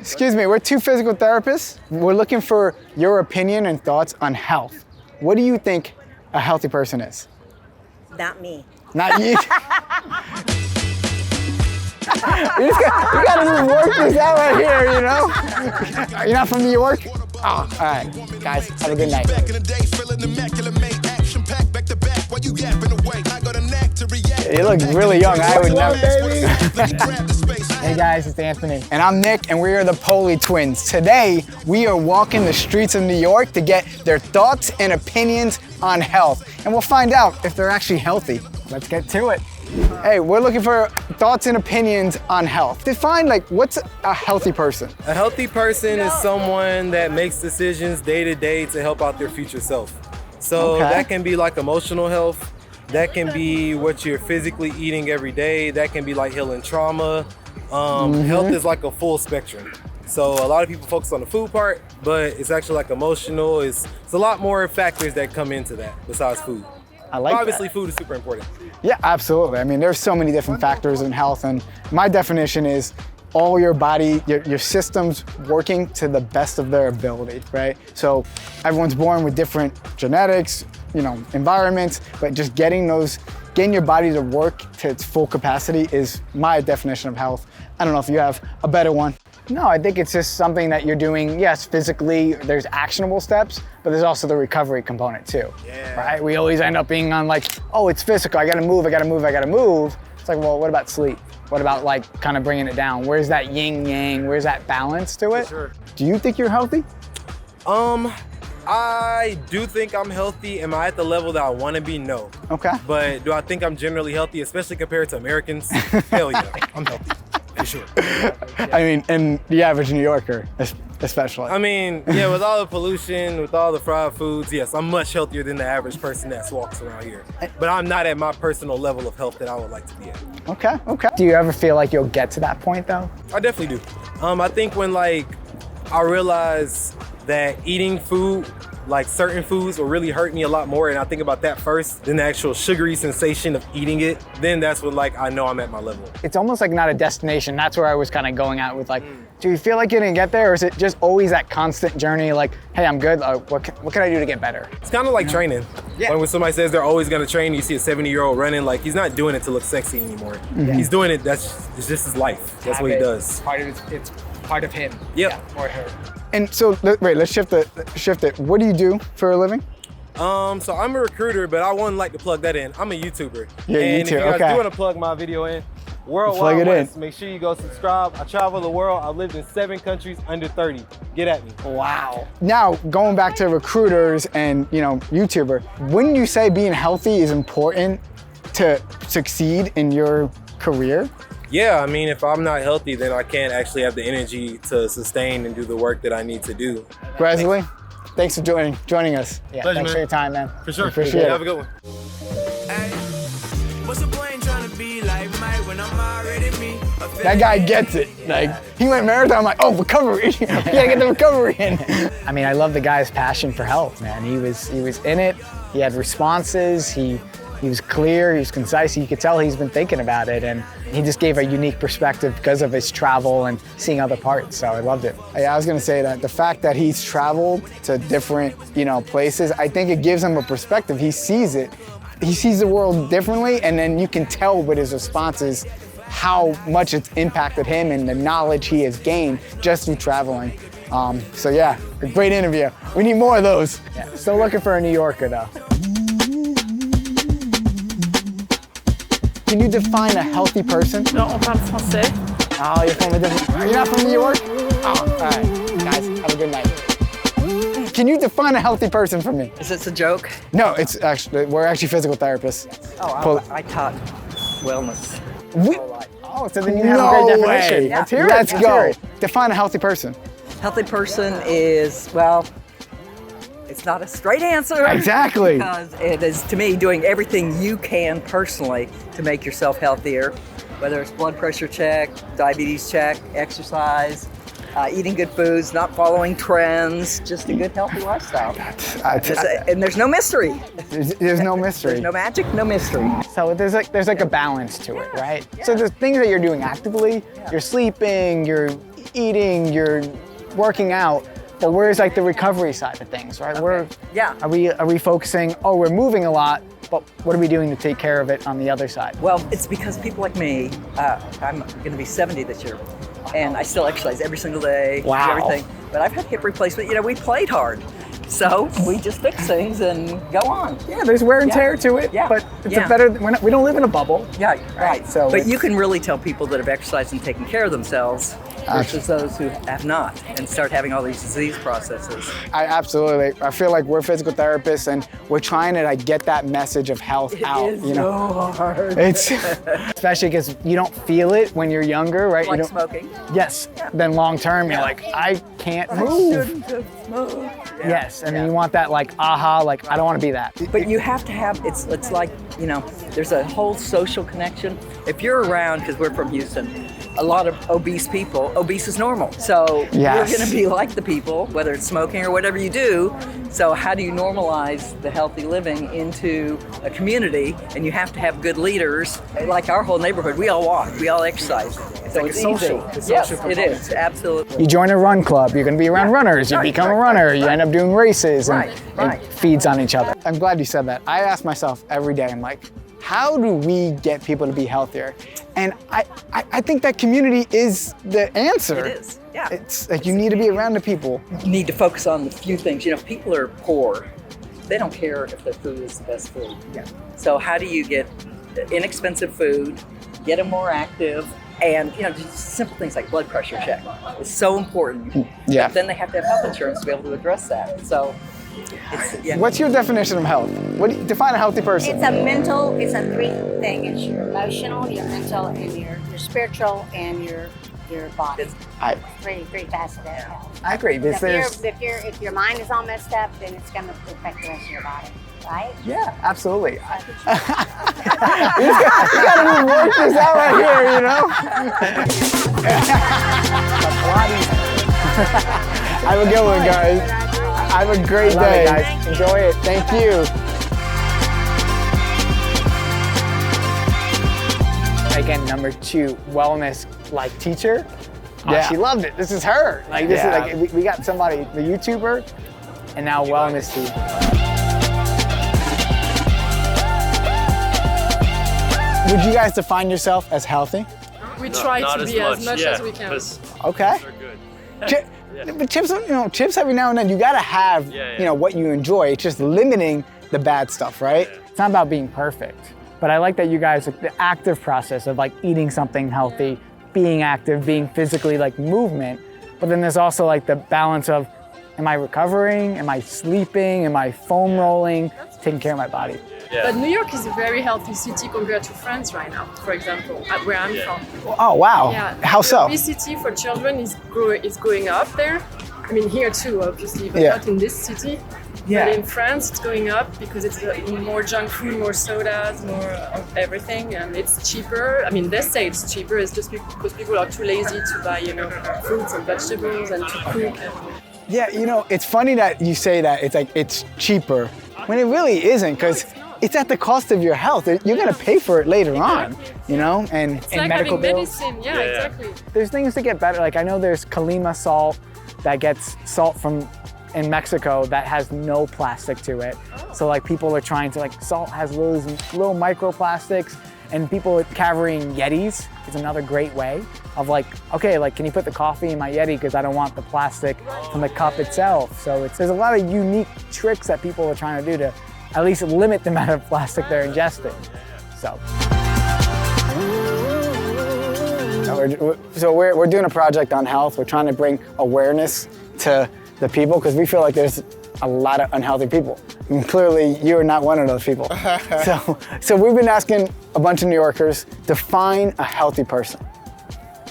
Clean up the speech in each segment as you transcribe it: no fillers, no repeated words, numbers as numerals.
Excuse me, we're two physical therapists. We're looking for your opinion and thoughts on health. What do you think a healthy person is? Not me. Not you. You gotta work this out right here, you know? You're not from New York? Oh, all right, guys, have a good night. You look really young, I would never. Hey guys, it's Anthony. And I'm Nick, and we are the Poli Twins. Today, we are walking the streets of New York to get their thoughts and opinions on health. And we'll find out if they're actually healthy. Let's get to it. Hey, we're looking for thoughts and opinions on health. Define, what's a healthy person? A healthy person is someone that makes decisions day to day to help out their future self. So that can be like emotional health. That can be what you're physically eating every day. That can be like healing trauma. Health is like a full spectrum. So a lot of people focus on the food part, but it's actually like emotional. It's a lot more factors that come into that besides food. I like that. Obviously, food is super important. Yeah, absolutely. I mean, there's so many different factors in health, and my definition is all your body, your systems working to the best of their ability, right? So everyone's born with different genetics, environments, but just getting your body to work to its full capacity is my definition of health. I don't know if you have a better one. No, I think it's just something that you're doing, yes, physically, there's actionable steps, but there's also the recovery component too, right? We always end up being on oh, it's physical, I gotta move. It's like, well, what about sleep? What about kind of bringing it down? Where's that yin yang? Where's that balance to it? Sure. Do you think you're healthy? I do think I'm healthy. Am I at the level that I want to be? No. Okay. But do I think I'm generally healthy, especially compared to Americans? Hell yeah, I'm healthy. For sure. I mean, and the average New Yorker, especially. I mean, yeah, with all the pollution, with all the fried foods, yes, I'm much healthier than the average person that walks around here. But I'm not at my personal level of health that I would like to be at. Okay. Do you ever feel like you'll get to that point though? I definitely do. I think when I realize that eating food, certain foods will really hurt me a lot more, and I think about that first than the actual sugary sensation of eating it, then that's when I know I'm at my level. It's almost not a destination. That's where I was kind of going at with do you feel like you're gonna get there, or is it just always that constant journey hey, I'm good, what can I do to get better? It's kind of like training. Yeah. When somebody says they're always gonna train, you see a 70-year-old running, he's not doing it to look sexy anymore. Mm-hmm. He's doing it, it's just his life. That's what he does. It's part of him. Yep. Yeah, or her. And so, wait, let's shift it. What do you do for a living? So I'm a recruiter, but I wouldn't like to plug that in. I'm a YouTuber. Yeah, and YouTube, if you guys do want to plug my video in, Worldwide West, make sure you go subscribe. I travel the world. I lived in 7 countries under 30. Get at me. Wow. Now, going back to recruiters and, YouTuber, wouldn't you say being healthy is important to succeed in your career? Yeah, I mean, if I'm not healthy, then I can't actually have the energy to sustain and do the work that I need to do. Gresley, thanks for joining us. Yeah, pleasure, thanks man. for your time, man. For sure. Appreciate it. Have a good one. What's the point trying to be like Mike when I'm already me? That guy gets it. He went marathon, I'm like, oh, recovery. We gotta get the recovery in. I mean, I love the guy's passion for health, man. He was in it. He had responses. He was clear, he was concise, you could tell he's been thinking about it, and he just gave a unique perspective because of his travel and seeing other parts, so I loved it. I was gonna say that the fact that he's traveled to different, places, I think it gives him a perspective. He sees it. He sees the world differently, and then you can tell with his responses how much it's impacted him and the knowledge he has gained just through traveling. So yeah, a great interview. We need more of those. Yeah. Still looking for a New Yorker though. Can you define a healthy person? Non, on parle français. Oh, you're not from New York? Oh, all right. Guys, have a good night. Can you define a healthy person for me? Is this a joke? No, we're actually physical therapists. Oh, I taught wellness. So then you have a great definition. Yeah. Let's go. Define a healthy person. Healthy person is, it's not a straight answer. Exactly. Because it is, to me, doing everything you can personally to make yourself healthier, whether it's blood pressure check, diabetes check, exercise, eating good foods, not following trends, just a good healthy lifestyle. And there's no mystery. There's no mystery. There's no magic, no mystery. So there's a balance to it, right? So there's things that you're doing actively, you're sleeping, you're eating, you're working out, but where's like the recovery side of things, right? Are we focusing, oh, we're moving a lot, but what are we doing to take care of it on the other side? Well, it's because people like me, I'm going to be 70 this year, and I still exercise every single day, do everything. But I've had hip replacement. You know, we played hard. So we just fix things and go on. Yeah, there's wear and tear to it, but it's a better, we don't live in a bubble. Yeah, right. So but you can really tell people that have exercised and taken care of themselves versus those who have not and start having all these disease processes. I feel like we're physical therapists and we're trying to like get that message of health out. It is so hard. It's especially because you don't feel it when you're younger, right? Like you don't, smoking. Yes. Then long term, you're like, I can't move. I shouldn't have smoked. Yes, and you want that like aha, like I don't want to be that. But you have to have, it's like, you know, there's a whole social connection. If you're around, because we're from Houston, a lot of obese people, obese is normal. So you're going to be like the people, whether it's smoking or whatever you do. So how do you normalize the healthy living into a community? And you have to have good leaders. Like our whole neighborhood, we all walk, we all exercise. So it's social. easy. Yes, it is, absolutely. You join a run club, you're going to be around runners, you become a runner, you end up doing races and it feeds on each other. I'm glad you said that. I ask myself every day, I'm like, how do we get people to be healthier? And I think that community is the answer. It is, yeah. It's like you need to be around the people. You need to focus on the few things. You know, if people are poor, they don't care if their food is the best food. Yeah. So how do you get inexpensive food, get them more active, and you know, just simple things like blood pressure check is so important. Yeah. But then they have to have health insurance to be able to address that. So What's your definition of health? Define a healthy person? It's a three thing. It's your emotional, your mental, and your spiritual, and your body. Three faceted health. I agree. If your mind is all messed up, then it's going to affect the rest of your body, right? Yeah, absolutely. You gotta work this out right here, you know? Have a good one, guys. Have a great day. Guys. Enjoy it. Thank you. Again, number 2, wellness like teacher. She loved it. This is her. Like this is like we got somebody, the YouTuber, and now wellness team. Would you guys define yourself as healthy? We try to be as much as we can. Okay. But chips every now and then, you gotta have, you know, what you enjoy. It's just limiting the bad stuff, right? It's not about being perfect, but I like that you guys, like the active process of like eating something healthy, being active, being physically like movement, but then there's also like the balance of, am I recovering? Am I sleeping? Am I foam rolling? Taking care of my body. Yeah. But New York is a very healthy city compared to France right now, for example, where I'm from. Oh, wow. Yeah. How so? Obesity for children is going up there. I mean, here too, obviously, but not in this city. Yeah. But in France, it's going up because it's more junk food, more sodas, more of everything, and it's cheaper. I mean, they say it's cheaper. It's just because people are too lazy to buy, you know, fruits and vegetables and to cook. Yeah, you know, it's funny that you say that. It's like it's cheaper when it really isn't, because it's at the cost of your health. You're gonna pay for it later on, you know, and it's like medical having bills. medicine. Yeah, exactly. There's things to get better. Like I know there's Calima salt that gets salt from in Mexico that has no plastic to it. So like people are trying to like salt has little microplastics, and people carrying Yetis is another great way of like, okay, like can you put the coffee in my Yeti because I don't want the plastic from the cup itself. So there's a lot of unique tricks that people are trying to do to at least limit the amount of plastic they're ingesting. So we're doing a project on health. We're trying to bring awareness to the people because we feel like there's a lot of unhealthy people. I mean, clearly you're not one of those people. So we've been asking a bunch of New Yorkers to find a healthy person.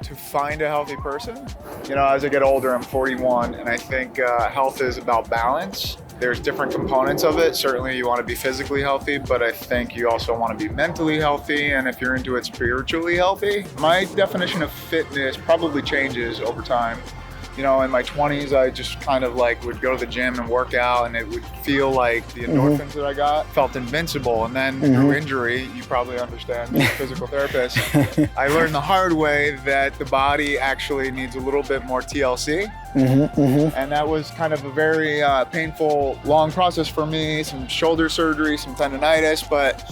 To find a healthy person? You know, as I get older, I'm 41, and I think health is about balance. There's different components of it. Certainly you want to be physically healthy, but I think you also want to be mentally healthy, and if you're into it, spiritually healthy. My definition of fitness probably changes over time. You know, in my 20s, I just kind of like would go to the gym and work out, and it would feel like the endorphins that I got felt invincible. And then through injury, you probably understand, being a physical therapist, I learned the hard way that the body actually needs a little bit more TLC. And that was kind of a very painful, long process for me, some shoulder surgery, some tendonitis, but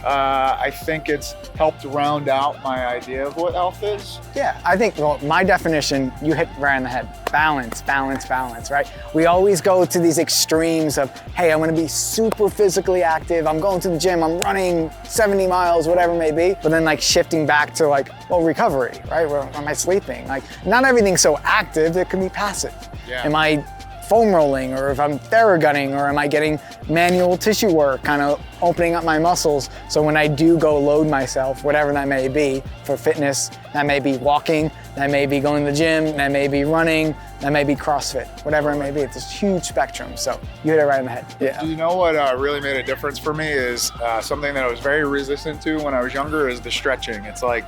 I think it's helped round out my idea of what health is. Yeah, I think, well, my definition, you hit right on the head. Balance, balance, balance, right? We always go to these extremes of, hey, I'm gonna be super physically active, I'm going to the gym, I'm running 70 miles, whatever it may be, but then like shifting back to like, well, recovery, right? Where am I sleeping? Like, not everything's so active, it can be passive. Yeah. Am I foam rolling, or if I'm theragunning, or am I getting manual tissue work, kind of opening up my muscles, so when I do go load myself, whatever that may be, for fitness, that may be walking, that may be going to the gym, that may be running, that may be CrossFit, whatever it may be. It's a huge spectrum, so you hit it right in the head. Yeah. You know what really made a difference for me is something that I was very resistant to when I was younger is the stretching. It's like,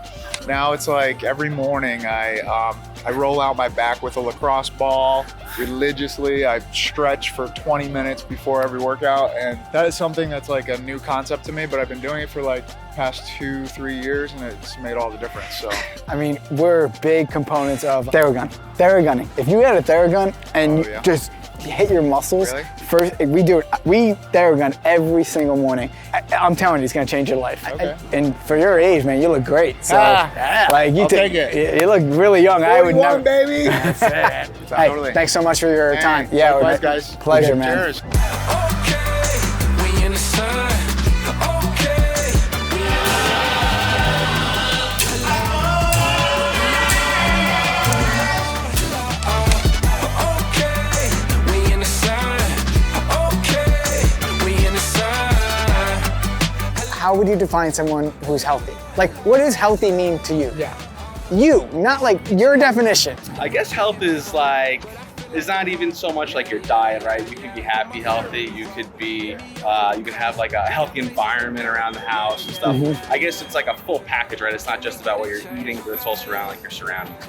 now it's like every morning I roll out my back with a lacrosse ball religiously. I stretch for 20 minutes before every workout, and that is something that's like a new concept to me, but I've been doing it for like past 2-3 years, and it's made all the difference. So I mean, we're big components of Theragunning. If you had a Theragun and you just hit your muscles, first, we Theragun every single morning. I'm telling you, it's gonna change your life. Okay. And for your age, man, you look great. So, like, I'll take it. You look really young. I would never. baby. That's it. Hey, Totally. thanks so much for your time. Yeah, likewise, guys. Pleasure, man. Cheers. We in the sun. How would you define someone who's healthy? Like, what does healthy mean to you? Yeah. You, not like your definition. I guess health is like, it's not even so much like your diet, right? You could be happy, healthy. You could be, you could have like a healthy environment around the house and stuff. I guess it's like a full package, right? It's not just about what you're eating, but it's also around like your surroundings.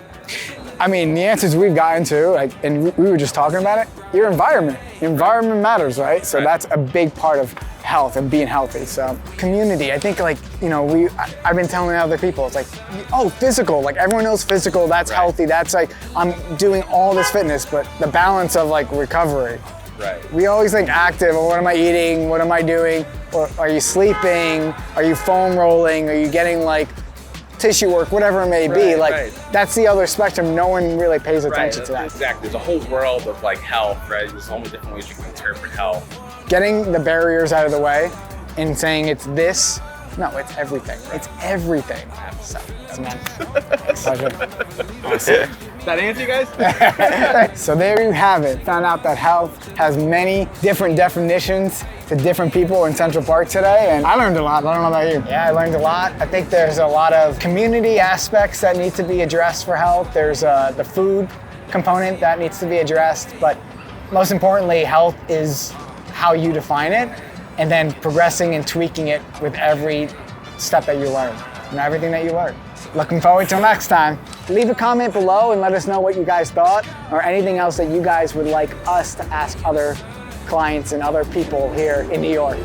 I mean, the answers we've gotten to, like, and we were just talking about it, your environment. Environment matters, right? So that's a big part of health and being healthy. So community, I think, like, you know, I've been telling other people, it's like, oh, physical, like everyone knows physical, that's healthy, that's like, I'm doing all this fitness, but the balance of like recovery. Right. We always think active, or what am I eating, what am I doing, or are you sleeping, are you foam rolling, are you getting like tissue work, whatever it may be, like that's the other spectrum. No one really pays attention to that. Exactly. There's a whole world of like health, right? There's so many different ways you can interpret health. Getting the barriers out of the way and saying it's this, no, it's everything. It's everything. So, pleasure. Awesome. That answer, you guys? So there you have it. Found out that health has many different definitions to different people in Central Park today, and I learned a lot. I don't know about you. Yeah, I learned a lot. I think there's a lot of community aspects that need to be addressed for health. There's the food component that needs to be addressed, but most importantly, health is how you define it, and then progressing and tweaking it with every step that you learn and everything that you learn. Looking forward till next time. Leave a comment below and let us know what you guys thought, or anything else that you guys would like us to ask other clients and other people here in New York.